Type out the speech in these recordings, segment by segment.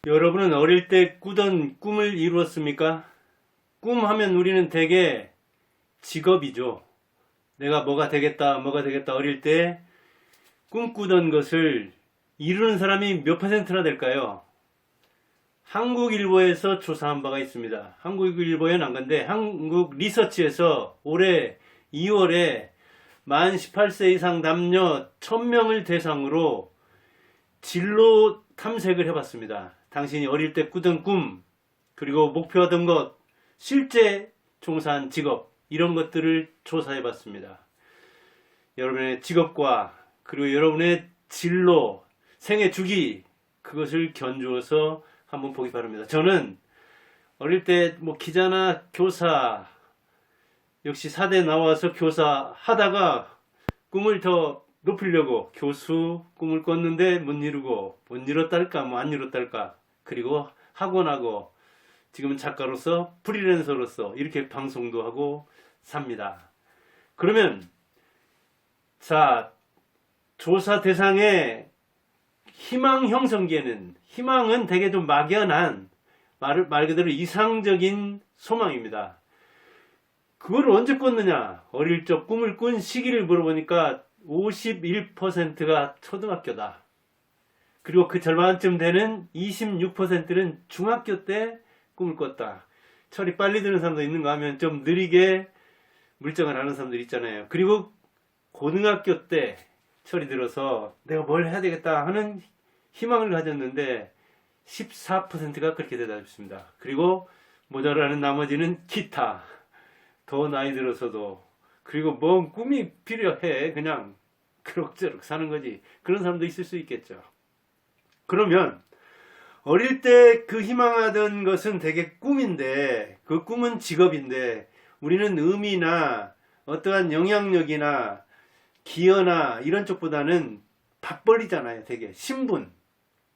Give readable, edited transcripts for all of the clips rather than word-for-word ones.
여러분은 어릴 때 꾸던 꿈을 이루었습니까? 꿈 하면 우리는 대개 직업이죠. 내가 뭐가 되겠다, 뭐가 되겠다 어릴 때 꿈꾸던 것을 이루는 사람이 몇 퍼센트나 될까요? 한국일보에서 조사한 바가 있습니다. 한국일보에 난 건데 한국 리서치에서 올해 2월에 만 18세 이상 남녀 1000명을 대상으로 진로 탐색을 해봤습니다. 당신이 어릴 때 꾸던 꿈, 그리고 목표하던 것, 실제 종사한 직업, 이런 것들을 조사해봤습니다. 여러분의 직업과 그리고 여러분의 진로, 생애 주기, 그것을 견주어서 한번 보기 바랍니다. 저는 어릴 때 기자나 교사, 역시 사대 나와서 교사 하다가 꿈을 더 높이려고 교수 꿈을 꿨는데 못 이루고, 못 이뤘달까 안 이뤘달까, 그리고 학원하고 지금은 작가로서 프리랜서로서 이렇게 방송도 하고 삽니다. 그러면 자, 조사 대상의 희망 형성기에는, 희망은 되게 좀 막연한 말 그대로 이상적인 소망입니다. 그걸 언제 꿨느냐? 어릴 적 꿈을 꾼 시기를 물어보니까 51%가 초등학교다. 그리고 그 절반쯤 되는 26%는 중학교 때 꿈을 꿨다. 철이 빨리 드는 사람도 있는가 하면 좀 느리게 물정을 하는 사람들 있잖아요. 그리고 고등학교 때 철이 들어서 내가 뭘 해야 되겠다 하는 희망을 가졌는데 14%가 그렇게 대답했습니다. 그리고 모자라는 나머지는 기타. 더 나이 들어서도. 그리고 뭔 꿈이 필요해. 그냥 그럭저럭 사는 거지. 그런 사람도 있을 수 있겠죠. 그러면 어릴 때 그 희망하던 것은 되게 꿈인데, 그 꿈은 직업인데, 우리는 의미나 어떠한 영향력이나 기여나 이런 쪽보다는 밥벌이잖아요. 되게 신분.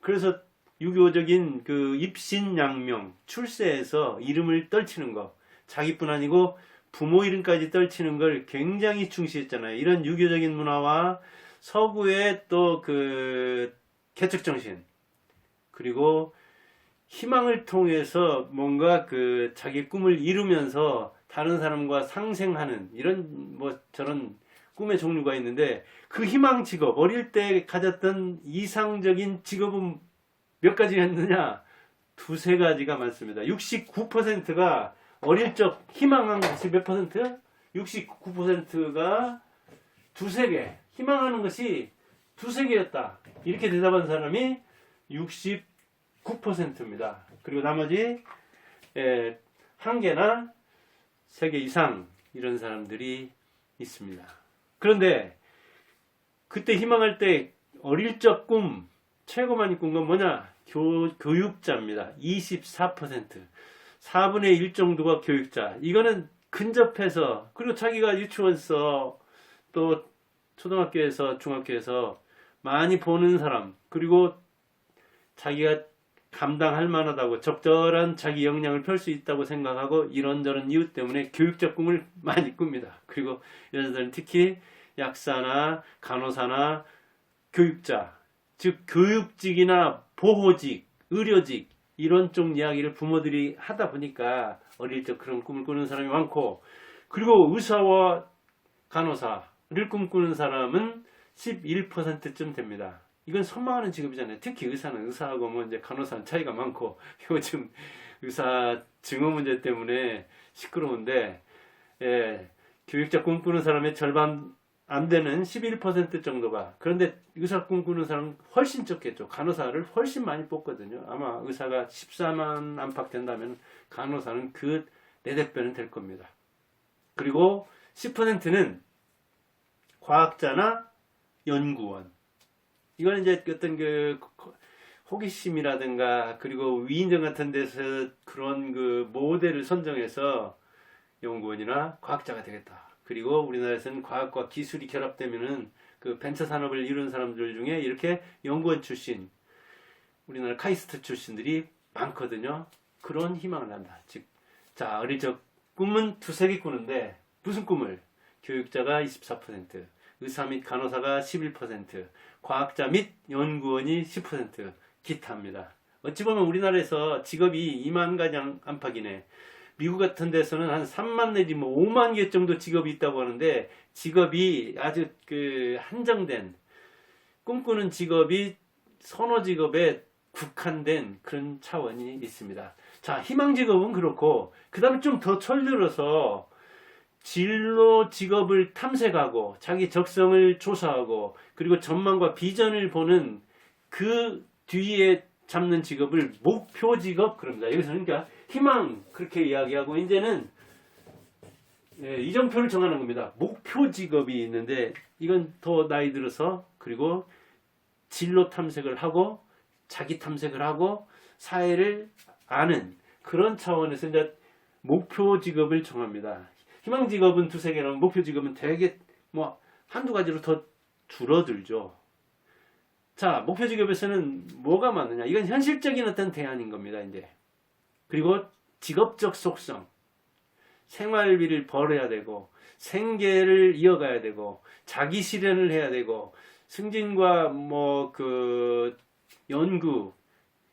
그래서 유교적인 그 입신양명, 출세해서 이름을 떨치는 거, 자기뿐 아니고 부모 이름까지 떨치는 걸 굉장히 중시했잖아요. 이런 유교적인 문화와 서구의 또 그 개척정신, 그리고 희망을 통해서 뭔가 그 자기 꿈을 이루면서 다른 사람과 상생하는 이런 저런 꿈의 종류가 있는데, 그 희망 직업, 어릴 때 가졌던 이상적인 직업은 몇 가지였느냐? 두세 가지가 많습니다. 69%가 어릴 적 희망한 것이 몇 퍼센트? 69%가 두세 개, 희망하는 것이 두세 개였다. 이렇게 대답한 사람이 69%입니다. 그리고 나머지 한 개나 세 개 이상 이런 사람들이 있습니다. 그런데 그때 희망할 때 어릴 적 꿈, 최고 많이 꾼 건 뭐냐? 교육자입니다. 24%. 4분의 1 정도가 교육자. 이거는 근접해서, 그리고 자기가 유치원에서 또 초등학교에서 중학교에서 많이 보는 사람, 그리고 자기가 감당할 만하다고 적절한 자기 역량을 펼 수 있다고 생각하고 이런저런 이유 때문에 교육적 꿈을 많이 꿉니다. 그리고 여자들은 특히 약사나 간호사나 교육자, 즉 교육직이나 보호직, 의료직 이런 쪽 이야기를 부모들이 하다 보니까 어릴 적 그런 꿈을 꾸는 사람이 많고, 그리고 의사와 간호사를 꿈꾸는 사람은 11%쯤 됩니다. 이건 선망하는 직업이잖아요. 특히 의사는, 의사하고 이제 간호사는 차이가 많고, 요즘 의사 증오 문제 때문에 시끄러운데, 교육자 꿈꾸는 사람의 절반 안 되는 11% 정도가, 그런데 의사 꿈꾸는 사람은 훨씬 적겠죠. 간호사를 훨씬 많이 뽑거든요. 아마 의사가 14만 안팎 된다면 간호사는 그 4배는 될 겁니다. 그리고 10%는 과학자나 연구원. 이거는 이제 어떤 그 호기심이라든가 그리고 위인전 같은 데서 그런 그 모델을 선정해서 연구원이나 과학자가 되겠다. 그리고 우리나라에서는 과학과 기술이 결합되면은 그 벤처 산업을 이루는 사람들 중에 이렇게 연구원 출신, 우리나라 카이스트 출신들이 많거든요. 그런 희망을 한다. 즉, 자, 어릴 적 꿈은 두세 개 꾸는데 무슨 꿈을? 교육자가 24%, 의사 및 간호사가 11%, 과학자 및 연구원이 10%, 기타입니다. 어찌 보면 우리나라에서 직업이 2만 가량 안팎이네. 미국 같은 데서는 한 3만 내지 뭐 5만 개 정도 직업이 있다고 하는데, 직업이 아주 그 한정된, 꿈꾸는 직업이 선호 직업에 국한된 그런 차원이 있습니다. 자, 희망 직업은 그렇고, 그 다음에 좀 더 철들어서 진로 직업을 탐색하고 자기 적성을 조사하고 그리고 전망과 비전을 보는 그 뒤에 잡는 직업을 목표 직업 그럽니다. 여기서는 그러니까 희망 그렇게 이야기하고, 이제는 이정표를 정하는 겁니다. 목표 직업이 있는데, 이건 더 나이 들어서 그리고 진로 탐색을 하고 자기 탐색을 하고 사회를 아는 그런 차원에서 이제 목표 직업을 정합니다. 희망 직업은 두세 개라면 목표 직업은 되게 뭐 한두 가지로 더 줄어들죠. 자, 목표 직업에서는 뭐가 많느냐? 이건 현실적인 어떤 대안인 겁니다, 이제. 그리고 직업적 속성. 생활비를 벌어야 되고, 생계를 이어가야 되고, 자기 실현을 해야 되고, 승진과 뭐 그 연구,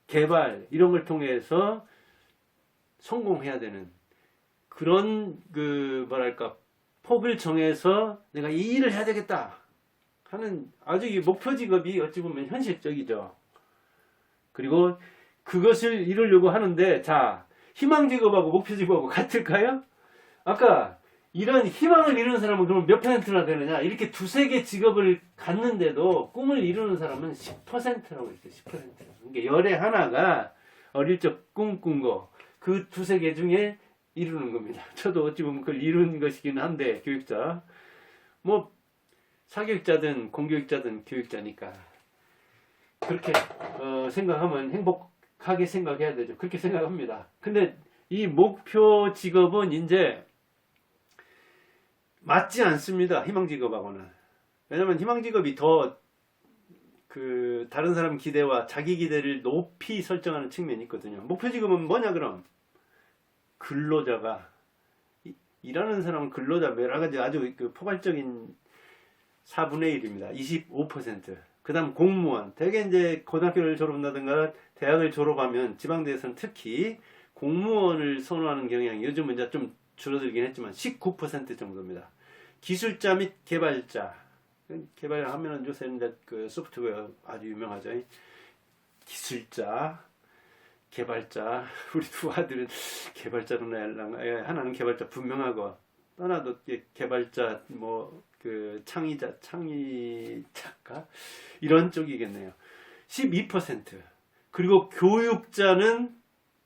개발 이런 걸 통해서 성공해야 되는 그런 그 뭐랄까 폭을 정해서 내가 이 일을 해야 되겠다 하는 아주 이 목표 직업이 어찌 보면 현실적이죠. 그리고 그것을 이루려고 하는데, 자, 희망 직업하고 목표 직업하고 같을까요? 아까 이런 희망을 이루는 사람은 그럼 몇 퍼센트나 되느냐? 이렇게 두세 개 직업을 갖는데도 꿈을 이루는 사람은 10%라고 했어요. 10%. 그러니까 열의 하나가 어릴 적 꿈꾼 거, 그 두세 개 중에 이루는 겁니다. 저도 어찌 보면 그걸 이룬 것이긴 한데, 교육자. 뭐, 사교육자든 공교육자든 교육자니까. 그렇게, 생각하면 행복하게 생각해야 되죠. 그렇게 생각합니다. 근데 이 목표 직업은 이제 맞지 않습니다. 희망 직업하고는. 왜냐면 희망 직업이 더 다른 사람 기대와 자기 기대를 높이 설정하는 측면이 있거든요. 목표 직업은 뭐냐, 그럼? 근로자가, 일하는 사람은 근로자, 여러 가지 아주 포괄적인 4분의 1입니다. 25%. 그 다음 공무원. 대개 이제 고등학교를 졸업한다든가 대학을 졸업하면 지방대에서는 특히 공무원을 선호하는 경향이 요즘은 이제 좀 줄어들긴 했지만 19% 정도입니다. 기술자 및 개발자. 개발하면은 요새는 이제 그 소프트웨어 아주 유명하죠. 기술자, 개발자. 우리 두 아들은 개발자로 내려고, 하나는 개발자 분명하고, 하나도 개발자, 뭐, 창의자, 창의 작가? 이런 쪽이겠네요. 12%. 그리고 교육자는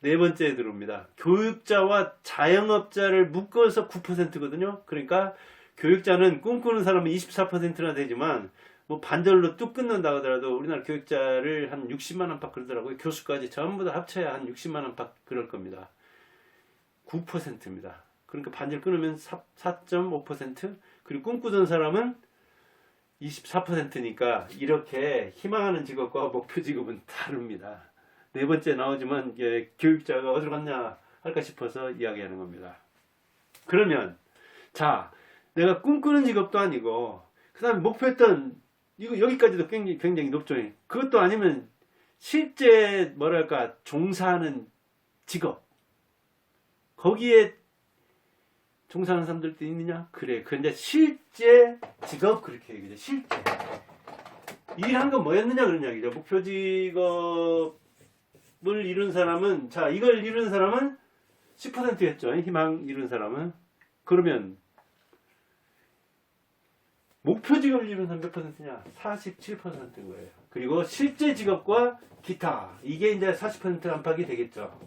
네 번째에 들어옵니다. 교육자와 자영업자를 묶어서 9%거든요. 그러니까 교육자는 꿈꾸는 사람은 24%나 되지만, 뭐 반절로 뚝 끊는다 하더라도 우리나라 교육자를 한 60만 안팎 그러더라고요. 교수까지 전부 다 합쳐야 한 60만 안팎 그럴 겁니다. 9%입니다. 그러니까 반절 끊으면 4.5%? 그리고 꿈꾸던 사람은 24%니까 이렇게 희망하는 직업과 목표 직업은 다릅니다. 네 번째 나오지만 교육자가 어디로 갔냐 할까 싶어서 이야기하는 겁니다. 그러면 자, 내가 꿈꾸는 직업도 아니고 그 다음에 목표했던 이거 여기까지도 굉장히 높죠. 그것도 아니면 실제 뭐랄까 종사하는 직업 거기에 종사하는 사람들도 있느냐? 그래. 그런데 실제 직업 그렇게 얘기죠. 실제 일한 건 뭐였느냐 그런 이야기죠. 목표 직업을 이룬 사람은 자 이걸 이룬 사람은 10%였죠. 희망 이룬 사람은. 그러면 목표 직업을 이룬 사람 몇 퍼센트냐? 47%인 거예요. 그리고 실제 직업과 기타 이게 이제 40% 안팎이 되겠죠.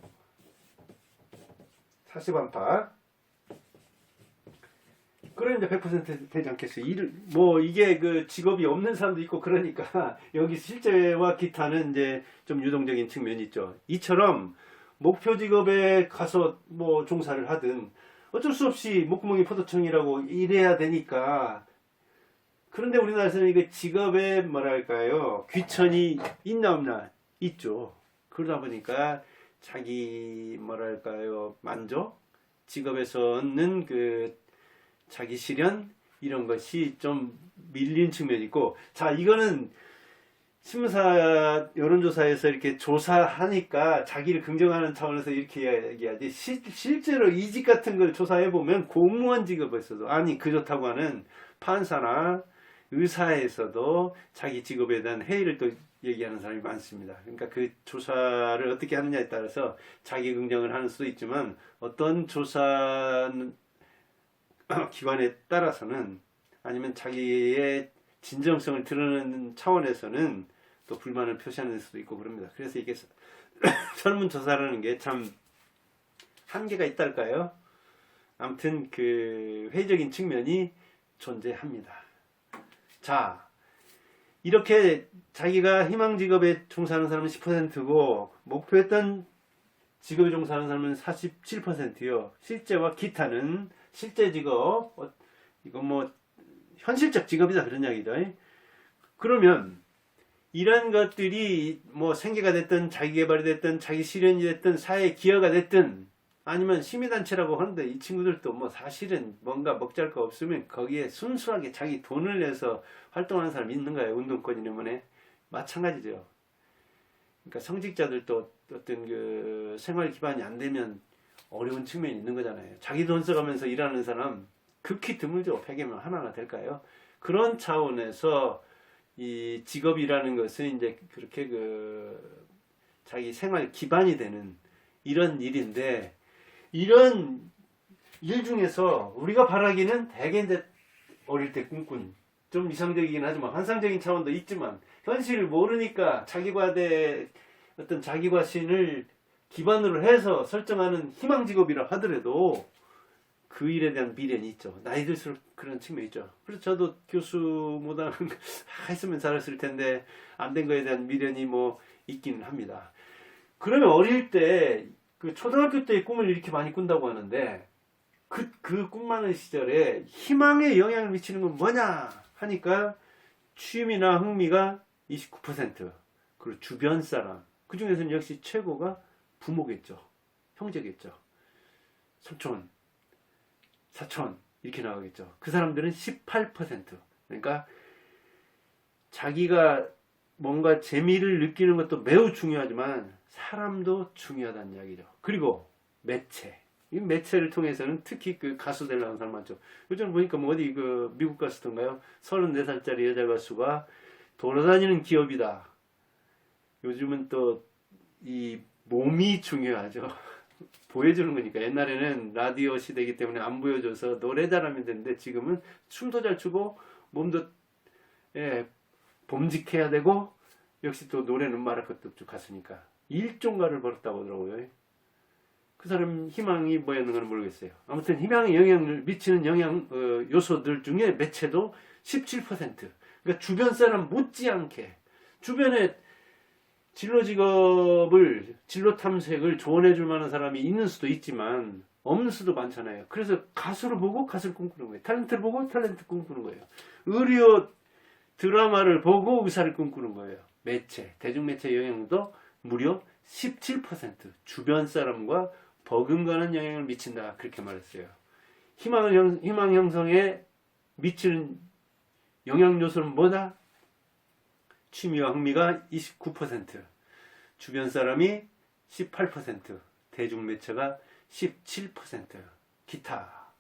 40 안팎. 그럼 이제 100% 되지 않겠어요. 뭐 이게 그 직업이 없는 사람도 있고 그러니까 여기 실제와 기타는 이제 좀 유동적인 측면이 있죠. 이처럼 목표 직업에 가서 뭐 종사를 하든 어쩔 수 없이 목구멍이 포도청이라고 일해야 되니까. 그런데 우리나라에서는 이게 직업에 뭐랄까요 귀천이 있나 없나 있죠. 그러다 보니까 자기 뭐랄까요 만족 직업에서 얻는 그 자기 실현 이런 것이 좀 밀린 측면이 있고 자 이거는 신문사 여론조사에서 이렇게 조사하니까 자기를 긍정하는 차원에서 이렇게 얘기하지, 실제로 이직 같은 걸 조사해보면 공무원 직업에서도, 아니 그 좋다고 하는 판사나 의사에서도 자기 직업에 대한 회의를 또 얘기하는 사람이 많습니다. 그러니까 그 조사를 어떻게 하느냐에 따라서 자기 긍정을 하는 수도 있지만, 어떤 조사 기관에 따라서는, 아니면 자기의 진정성을 드러내는 차원에서는 또 불만을 표시하는 수도 있고 그럽니다. 그래서 이게 설문조사라는 게 참 한계가 있달까요? 아무튼 그 회의적인 측면이 존재합니다. 자, 이렇게 자기가 희망 직업에 종사하는 사람은 10%고 목표했던 직업에 종사하는 사람은 47%요. 실제와 기타는, 실제 직업, 이건 뭐 현실적 직업이다 그런 이야기죠. 그러면 이런 것들이 뭐 생계가 됐든 자기 개발이 됐든 자기 실현이 됐든 사회 기여가 됐든, 아니면 시민단체라고 하는데 이 친구들도 뭐 사실은 뭔가 먹잘 거 없으면 거기에 순수하게 자기 돈을 내서 활동하는 사람이 있는 거예요. 운동권 이념원에. 마찬가지죠. 그러니까 성직자들도 어떤 그 생활 기반이 안 되면 어려운 측면이 있는 거잖아요. 자기 돈 써가면서 일하는 사람 극히 드물죠. 100이면 하나가 될까요? 그런 차원에서 이 직업이라는 것은 이제 그렇게 그 자기 생활 기반이 되는 이런 일인데, 이런 일 중에서 우리가 바라기는 대개 이제 어릴 때 꿈꾼, 좀 이상적이긴 하지만 환상적인 차원도 있지만, 현실을 모르니까 자기과대 어떤 자기과신을 기반으로 해서 설정하는 희망 직업이라 하더라도 그 일에 대한 미련이 있죠. 나이 들수록 그런 측면이 있죠. 그래서 저도 교수 못하는 했으면 잘했을 텐데 안 된 거에 대한 미련이 뭐 있기는 합니다. 그러면 어릴 때 그 초등학교 때의 꿈을 이렇게 많이 꾼다고 하는데, 그 꿈 많은 시절에 희망에 영향을 미치는 건 뭐냐 하니까 취미나 흥미가 29%, 그리고 주변 사람, 그 중에서는 역시 최고가 부모겠죠. 형제겠죠. 삼촌, 사촌 이렇게 나가겠죠. 그 사람들은 18%. 그러니까 자기가 뭔가 재미를 느끼는 것도 매우 중요하지만 사람도 중요하다는 이야기죠. 그리고 매체. 이 매체를 통해서는 특히 그 가수 되려는 사람 많죠. 요즘 보니까 뭐 어디 그 미국 가수던가요? 34살짜리 여자 가수가 돌아다니는 기업이다. 요즘은 또 이 몸이 중요하죠. 보여주는 거니까. 옛날에는 라디오 시대이기 때문에 안 보여줘서 노래 잘하면 되는데, 지금은 춤도 잘 추고 몸도 범직해야 되고, 역시 또 노래는 말할 것도 없죠. 가수니까. 일종가를 벌였다고 하더라고요. 그 사람 희망이 뭐였는가는 모르겠어요. 아무튼 희망에 영향을 미치는 요소들 중에 매체도 17%. 그러니까 주변 사람 못지않게 주변에 진로 직업을, 진로 탐색을 조언해 줄 만한 사람이 있는 수도 있지만 없는 수도 많잖아요. 그래서 가수를 보고 가수를 꿈꾸는 거예요. 탤런트를 보고 탤런트 꿈꾸는 거예요. 의료 드라마를 보고 의사를 꿈꾸는 거예요. 매체, 대중매체 영향도 무려 17%. 주변 사람과 버금가는 영향을 미친다. 그렇게 말했어요. 희망 형성에 미치는 영향 요소는 뭐다? 취미와 흥미가 29%, 주변 사람이 18%, 대중매체가 17%, 기타.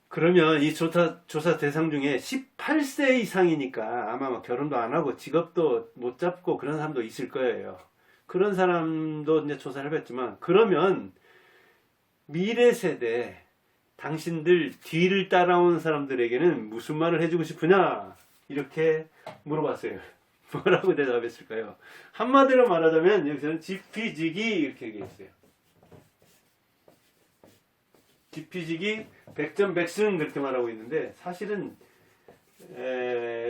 그러면 이 조사 대상 중에 18세 이상이니까 아마 뭐 결혼도 안 하고 직업도 못 잡고 그런 사람도 있을 거예요. 그런 사람도 이제 조사를 해봤지만, 그러면 미래 세대, 당신들 뒤를 따라온 사람들에게는 무슨 말을 해주고 싶으냐? 이렇게 물어봤어요. 뭐라고 대답했을까요? 한마디로 말하자면 여기서는 지피지기 이렇게 얘기했어요. 지피지기 백전백승 그렇게 말하고 있는데, 사실은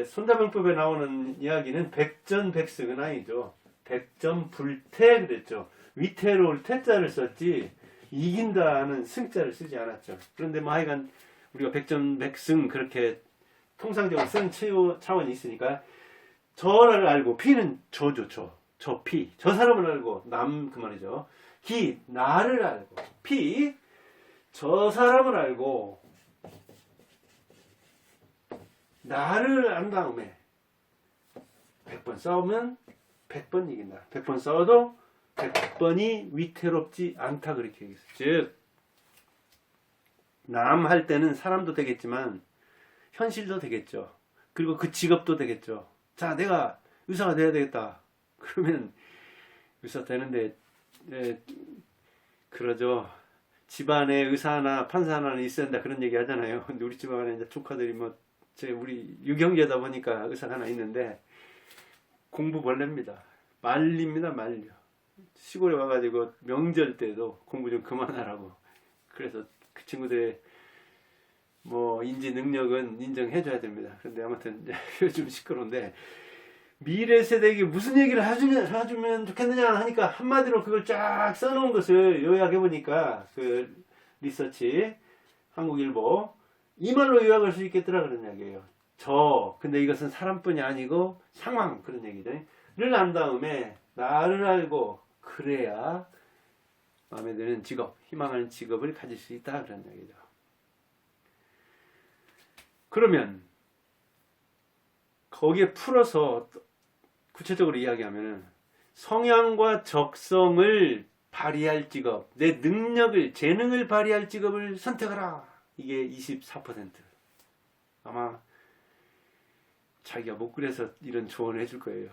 손자병법에 나오는 이야기는 백전백승은 아니죠. 백전불태 그랬죠. 위태로울 태자를 썼지 이긴다는 승자를 쓰지 않았죠. 그런데 뭐 하여간 우리가 백전백승 그렇게 통상적으로 쓰는 차원이 있으니까, 저를 알고, 피는 저죠. 저 피, 저 사람을 알고, 남 그 말이죠. 기, 나를 알고, 피, 저 사람을 알고, 나를 안 다음에 100번 싸우면 100번 이긴다. 100번 싸워도 100번이 위태롭지 않다. 그렇게 얘기했어요. 즉, 남 할 때는 사람도 되겠지만 현실도 되겠죠. 그리고 그 직업도 되겠죠. 자, 내가 의사가 돼야 되겠다. 그러면 의사 되는데 그러죠. 집안에 의사 하나, 판사 하나는 있어야 된다. 그런 얘기 하잖아요. 근데 우리 집안에 이제 조카들이 우리 유경제다 보니까 의사가 하나 있는데 공부벌레입니다. 말립니다, 말려. 시골에 와가지고 명절 때도 공부 좀 그만하라고. 그래서 그 친구들의 인지 능력은 인정해줘야 됩니다. 근데 아무튼 요즘 시끄러운데 미래 세대에게 무슨 얘기를 해주면 좋겠느냐 하니까 한마디로 그걸 쫙 써놓은 것을 요약해보니까 그 리서치 한국일보 이 말로 요약할 수 있겠더라 그런 이야기예요. 근데 이것은 사람뿐이 아니고 상황 그런 얘기들 를 안 다음에 나를 알고 그래야 마음에 드는 직업, 희망하는 직업을 가질 수 있다 그런 얘기죠. 그러면 거기에 풀어서 구체적으로 이야기하면 성향과 적성을 발휘할 직업, 내 능력을, 재능을 발휘할 직업을 선택하라. 이게 24%. 아마 자기가 못 그래서 이런 조언을 해줄 거예요.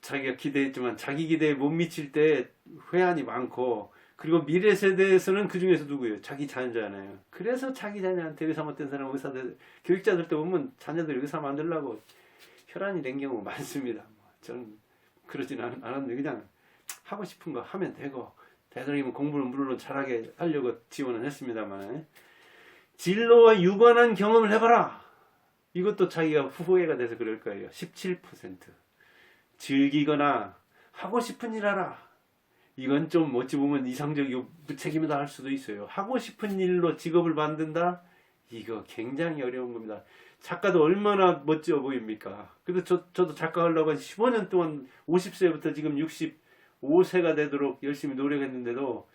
자기가 기대했지만 자기 기대에 못 미칠 때 회한이 많고, 그리고 미래 세대에서는 그 중에서 누구예요? 자기 자녀잖아요. 그래서 자기 자녀한테 의사 못된 사람 의사들, 교육자들 때 보면 자녀들 의사 만들려고 혈안이 된 경우 많습니다. 저는 그러진 않았는데 그냥 하고 싶은 거 하면 되고, 대단히면 공부는 물론 잘하게 하려고 지원은 했습니다만, 진로와 유관한 경험을 해봐라. 이것도 자기가 후회가 돼서 그럴 거예요. 17%. 즐기거나 하고 싶은 일 하라. 이건 좀 어찌 보면 이상적이고 무책임하다 할 수도 있어요. 하고 싶은 일로 직업을 만든다? 이거 굉장히 어려운 겁니다. 작가도 얼마나 멋져 보입니까? 그래도 저도 작가 하려고 15년 동안 50세부터 지금 65세가 되도록 열심히 노력했는데도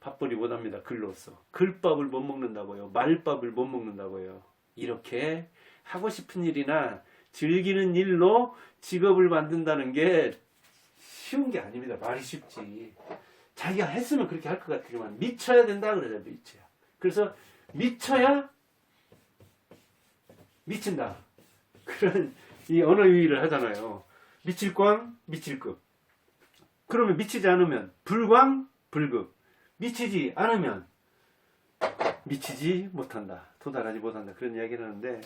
밥벌이 못합니다. 글로써. 글밥을 못 먹는다고요. 말밥을 못 먹는다고요. 이렇게 하고 싶은 일이나 즐기는 일로 직업을 만든다는 게 쉬운 게 아닙니다. 말이 쉽지. 자기가 했으면 그렇게 할 것 같지만 미쳐야 된다 그러죠. 미쳐야. 그래서 미쳐야 미친다. 그런 이 언어 유희를 하잖아요. 미칠 광, 미칠 급. 그러면 미치지 않으면 불광, 불급. 미치지 않으면 미치지 못한다. 도달하지 못한다. 그런 이야기를 하는데,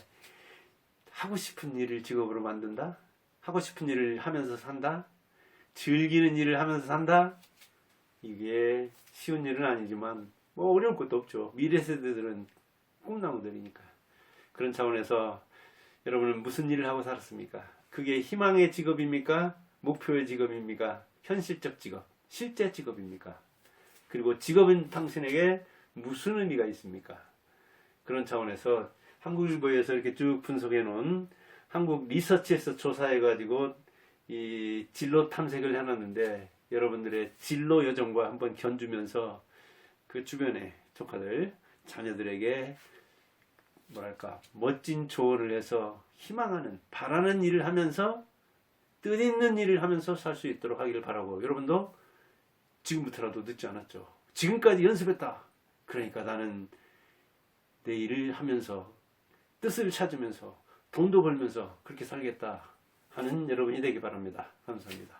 하고 싶은 일을 직업으로 만든다? 하고 싶은 일을 하면서 산다? 즐기는 일을 하면서 산다? 이게 쉬운 일은 아니지만 어려울 것도 없죠. 미래 세대들은 꿈나무들이니까. 그런 차원에서 여러분은 무슨 일을 하고 살았습니까? 그게 희망의 직업입니까? 목표의 직업입니까? 현실적 직업, 실제 직업입니까? 그리고 직업은 당신에게 무슨 의미가 있습니까? 그런 차원에서 한국일보에서 이렇게 쭉 분석해 놓은 한국 리서치에서 조사해 가지고 이 진로 탐색을 해놨는데, 여러분들의 진로 여정과 한번 견주면서 그 주변의 조카들, 자녀들에게 멋진 조언을 해서 희망하는, 바라는 일을 하면서 뜻있는 일을 하면서 살 수 있도록 하기를 바라고, 여러분도 지금부터라도 늦지 않았죠. 지금까지 연습했다. 그러니까 나는 내 일을 하면서 뜻을 찾으면서 돈도 벌면서 그렇게 살겠다 하는 여러분이 되기 바랍니다. 감사합니다.